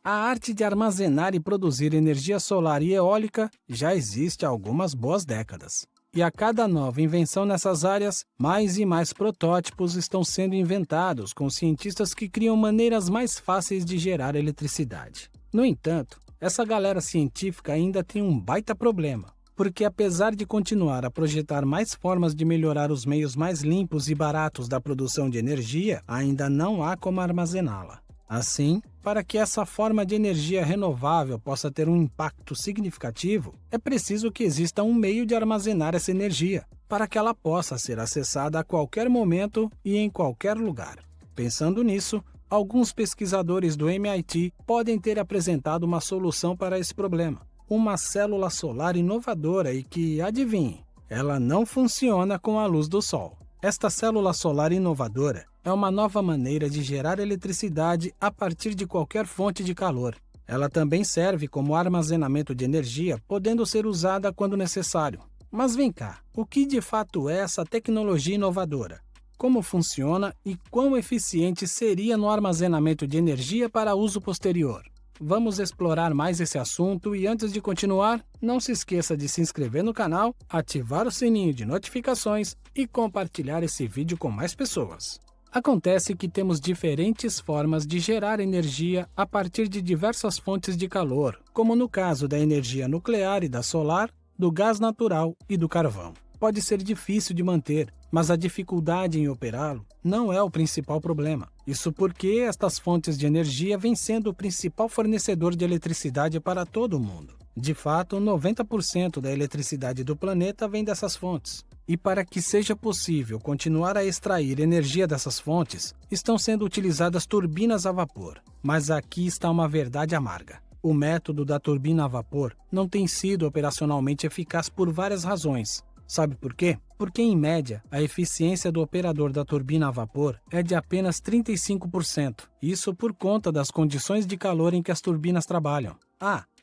A arte de armazenar e produzir energia solar e eólica já existe há algumas boas décadas. E a cada nova invenção nessas áreas, mais e mais protótipos estão sendo inventados com cientistas que criam maneiras mais fáceis de gerar eletricidade. No entanto, essa galera científica ainda tem um baita problema, porque apesar de continuar a projetar mais formas de melhorar os meios mais limpos e baratos da produção de energia, ainda não há como armazená-la. Assim, para que essa forma de energia renovável possa ter um impacto significativo, é preciso que exista um meio de armazenar essa energia, para que ela possa ser acessada a qualquer momento e em qualquer lugar. Pensando nisso, alguns pesquisadores do MIT podem ter apresentado uma solução para esse problema. Uma célula solar inovadora e que, adivinhe, ela não funciona com a luz do sol. Esta célula solar inovadora é uma nova maneira de gerar eletricidade a partir de qualquer fonte de calor. Ela também serve como armazenamento de energia, podendo ser usada quando necessário. Mas vem cá, o que de fato é essa tecnologia inovadora? Como funciona e quão eficiente seria no armazenamento de energia para uso posterior? Vamos explorar mais esse assunto e antes de continuar, não se esqueça de se inscrever no canal, ativar o sininho de notificações e compartilhar esse vídeo com mais pessoas. Acontece que temos diferentes formas de gerar energia a partir de diversas fontes de calor, como no caso da energia nuclear e da solar, do gás natural e do carvão. Pode ser difícil de manter, mas a dificuldade em operá-lo não é o principal problema. Isso porque estas fontes de energia vêm sendo o principal fornecedor de eletricidade para todo o mundo. De fato, 90% da eletricidade do planeta vem dessas fontes. E para que seja possível continuar a extrair energia dessas fontes, estão sendo utilizadas turbinas a vapor. Mas aqui está uma verdade amarga. O método da turbina a vapor não tem sido operacionalmente eficaz por várias razões. Sabe por quê? Porque, em média, a eficiência do operador da turbina a vapor é de apenas 35%. Isso por conta das condições de calor em que as turbinas trabalham.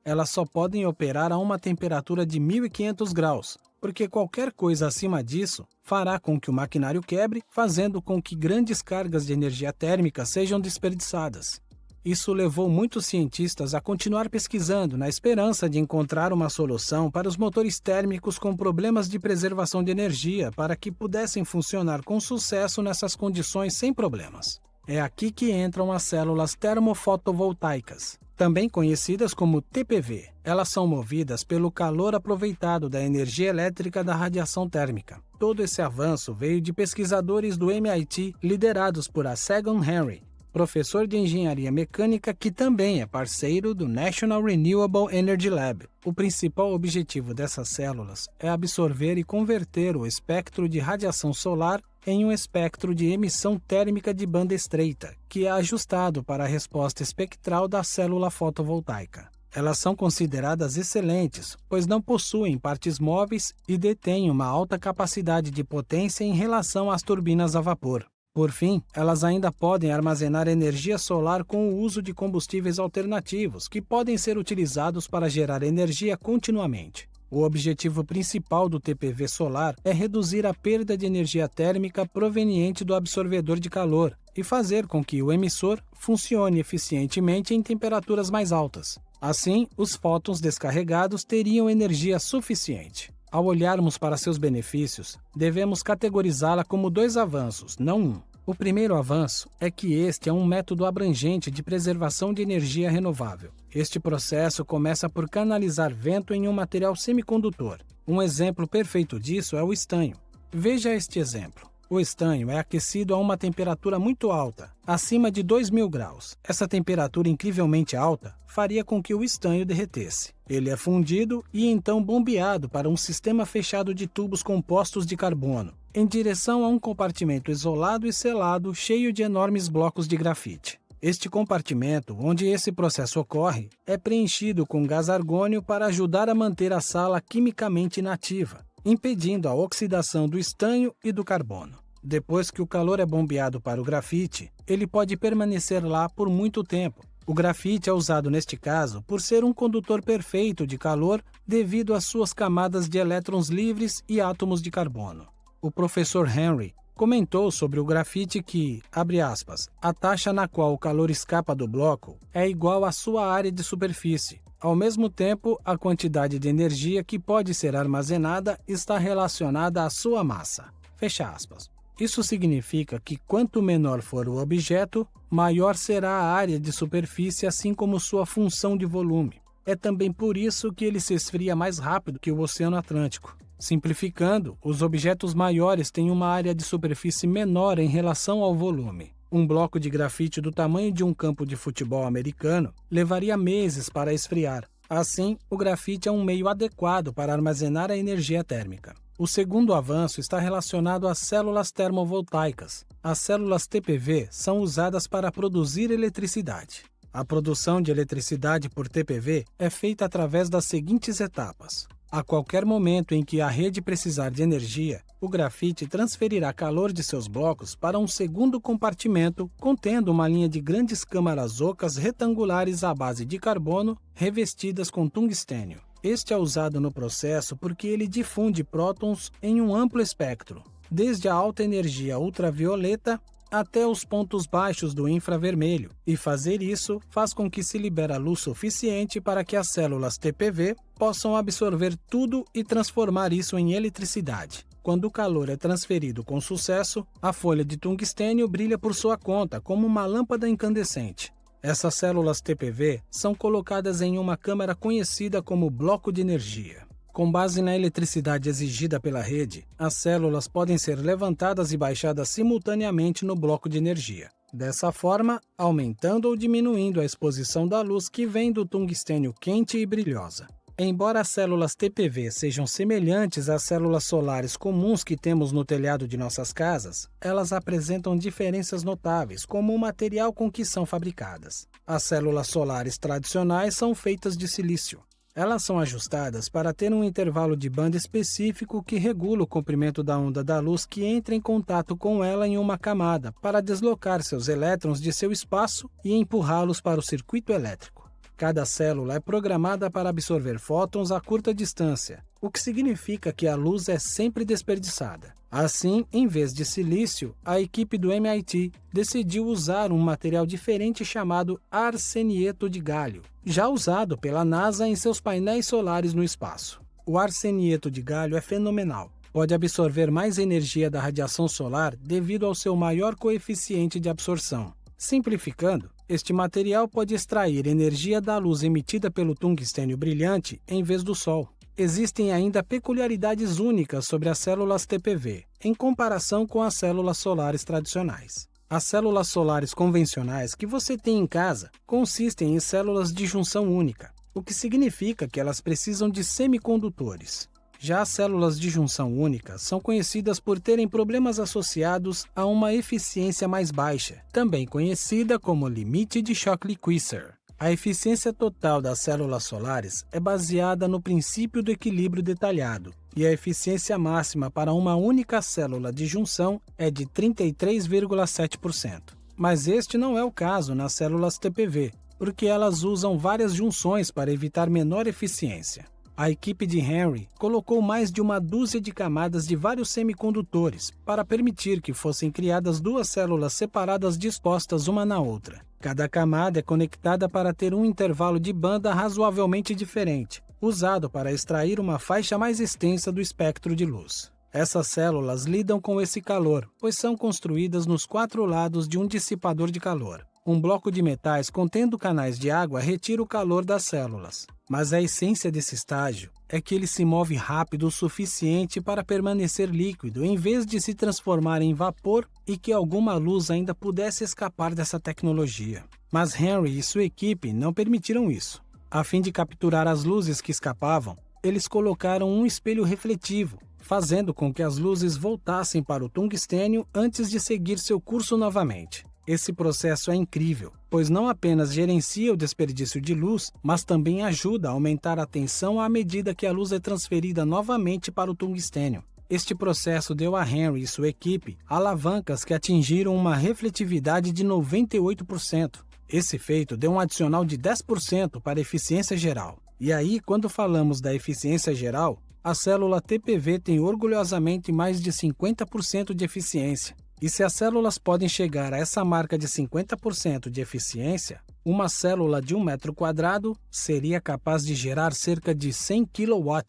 Elas só podem operar a uma temperatura de 1500 graus, porque qualquer coisa acima disso fará com que o maquinário quebre, fazendo com que grandes cargas de energia térmica sejam desperdiçadas. Isso levou muitos cientistas a continuar pesquisando na esperança de encontrar uma solução para os motores térmicos com problemas de preservação de energia para que pudessem funcionar com sucesso nessas condições sem problemas. É aqui que entram as células termofotovoltaicas, também conhecidas como TPV. Elas são movidas pelo calor aproveitado da energia elétrica da radiação térmica. Todo esse avanço veio de pesquisadores do MIT liderados por Segan Henry, professor de engenharia mecânica que também é parceiro do National Renewable Energy Lab. O principal objetivo dessas células é absorver e converter o espectro de radiação solar em um espectro de emissão térmica de banda estreita, que é ajustado para a resposta espectral da célula fotovoltaica. Elas são consideradas excelentes, pois não possuem partes móveis e detêm uma alta capacidade de potência em relação às turbinas a vapor. Por fim, elas ainda podem armazenar energia solar com o uso de combustíveis alternativos, que podem ser utilizados para gerar energia continuamente. O objetivo principal do TPV solar é reduzir a perda de energia térmica proveniente do absorvedor de calor e fazer com que o emissor funcione eficientemente em temperaturas mais altas. Assim, os fótons descarregados teriam energia suficiente. Ao olharmos para seus benefícios, devemos categorizá-la como dois avanços, não um. O primeiro avanço é que este é um método abrangente de preservação de energia renovável. Este processo começa por canalizar vento em um material semicondutor. Um exemplo perfeito disso é o estanho. Veja este exemplo. O estanho é aquecido a uma temperatura muito alta, acima de 2000 graus. Essa temperatura incrivelmente alta faria com que o estanho derretesse. Ele é fundido e então bombeado para um sistema fechado de tubos compostos de carbono, em direção a um compartimento isolado e selado cheio de enormes blocos de grafite. Este compartimento, onde esse processo ocorre, é preenchido com gás argônio para ajudar a manter a sala quimicamente inativa, impedindo a oxidação do estanho e do carbono. Depois que o calor é bombeado para o grafite, ele pode permanecer lá por muito tempo. O grafite é usado neste caso por ser um condutor perfeito de calor devido às suas camadas de elétrons livres e átomos de carbono. O professor Henry comentou sobre o grafite que, abre aspas, a taxa na qual o calor escapa do bloco é igual à sua área de superfície. Ao mesmo tempo, a quantidade de energia que pode ser armazenada está relacionada à sua massa. Fecha aspas. Isso significa que quanto menor for o objeto, maior será a área de superfície, assim como sua função de volume. É também por isso que ele se esfria mais rápido que o Oceano Atlântico. Simplificando, os objetos maiores têm uma área de superfície menor em relação ao volume. Um bloco de grafite do tamanho de um campo de futebol americano levaria meses para esfriar. Assim, o grafite é um meio adequado para armazenar a energia térmica. O segundo avanço está relacionado às células termovoltaicas. As células TPV são usadas para produzir eletricidade. A produção de eletricidade por TPV é feita através das seguintes etapas. A qualquer momento em que a rede precisar de energia, o grafite transferirá calor de seus blocos para um segundo compartimento contendo uma linha de grandes câmaras ocas retangulares à base de carbono revestidas com tungstênio. Este é usado no processo porque ele difunde prótons em um amplo espectro, desde a alta energia ultravioleta até os pontos baixos do infravermelho, e fazer isso faz com que se libere luz suficiente para que as células TPV possam absorver tudo e transformar isso em eletricidade. Quando o calor é transferido com sucesso, a folha de tungstênio brilha por sua conta como uma lâmpada incandescente. Essas células TPV são colocadas em uma câmara conhecida como bloco de energia. Com base na eletricidade exigida pela rede, as células podem ser levantadas e baixadas simultaneamente no bloco de energia. Dessa forma, aumentando ou diminuindo a exposição da luz que vem do tungstênio quente e brilhosa. Embora as células TPV sejam semelhantes às células solares comuns que temos no telhado de nossas casas, elas apresentam diferenças notáveis, como o material com que são fabricadas. As células solares tradicionais são feitas de silício. Elas são ajustadas para ter um intervalo de banda específico que regula o comprimento da onda da luz que entra em contato com ela em uma camada para deslocar seus elétrons de seu espaço e empurrá-los para o circuito elétrico. Cada célula é programada para absorver fótons a curta distância, o que significa que a luz é sempre desperdiçada. Assim, em vez de silício, a equipe do MIT decidiu usar um material diferente chamado arsenieto de galho, já usado pela NASA em seus painéis solares no espaço. O arsenieto de galho é fenomenal. Pode absorver mais energia da radiação solar devido ao seu maior coeficiente de absorção. Simplificando, este material pode extrair energia da luz emitida pelo tungstênio brilhante em vez do Sol. Existem ainda peculiaridades únicas sobre as células TPV, em comparação com as células solares tradicionais. As células solares convencionais que você tem em casa consistem em células de junção única, o que significa que elas precisam de semicondutores. Já as células de junção única são conhecidas por terem problemas associados a uma eficiência mais baixa, também conhecida como limite de Shockley-Queisser. A eficiência total das células solares é baseada no princípio do equilíbrio detalhado, e a eficiência máxima para uma única célula de junção é de 33,7%. Mas este não é o caso nas células TPV, porque elas usam várias junções para evitar menor eficiência. A equipe de Henry colocou mais de uma dúzia de camadas de vários semicondutores para permitir que fossem criadas duas células separadas dispostas uma na outra. Cada camada é conectada para ter um intervalo de banda razoavelmente diferente, usado para extrair uma faixa mais extensa do espectro de luz. Essas células lidam com esse calor, pois são construídas nos quatro lados de um dissipador de calor. Um bloco de metais contendo canais de água retira o calor das células, mas a essência desse estágio é que ele se move rápido o suficiente para permanecer líquido em vez de se transformar em vapor e que alguma luz ainda pudesse escapar dessa tecnologia. Mas Henry e sua equipe não permitiram isso. A fim de capturar as luzes que escapavam, eles colocaram um espelho refletivo, fazendo com que as luzes voltassem para o tungstênio antes de seguir seu curso novamente. Esse processo é incrível, pois não apenas gerencia o desperdício de luz, mas também ajuda a aumentar a tensão à medida que a luz é transferida novamente para o tungstênio. Este processo deu a Henry e sua equipe alavancas que atingiram uma refletividade de 98%. Esse feito deu um adicional de 10% para a eficiência geral. E aí, quando falamos da eficiência geral, a célula TPV tem orgulhosamente mais de 50% de eficiência. E se as células podem chegar a essa marca de 50% de eficiência, uma célula de 1 metro quadrado seria capaz de gerar cerca de 100 kW.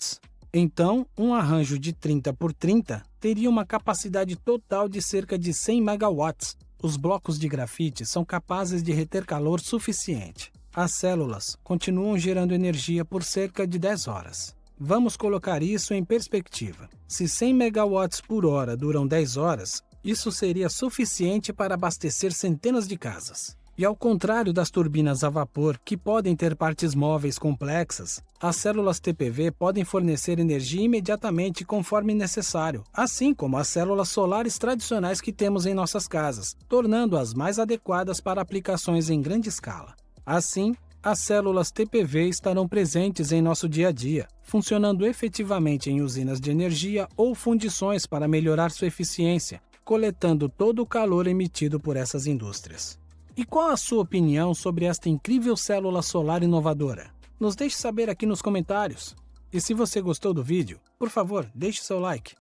Então, um arranjo de 30 por 30 teria uma capacidade total de cerca de 100 MW. Os blocos de grafite são capazes de reter calor suficiente. As células continuam gerando energia por cerca de 10 horas. Vamos colocar isso em perspectiva. Se 100 MW por hora duram 10 horas, isso seria suficiente para abastecer centenas de casas. E ao contrário das turbinas a vapor, que podem ter partes móveis complexas, as células TPV podem fornecer energia imediatamente conforme necessário, assim como as células solares tradicionais que temos em nossas casas, tornando-as mais adequadas para aplicações em grande escala. Assim, as células TPV estarão presentes em nosso dia a dia, funcionando efetivamente em usinas de energia ou fundições para melhorar sua eficiência, coletando todo o calor emitido por essas indústrias. E qual a sua opinião sobre esta incrível célula solar inovadora? Nos deixe saber aqui nos comentários. E se você gostou do vídeo, por favor, deixe seu like.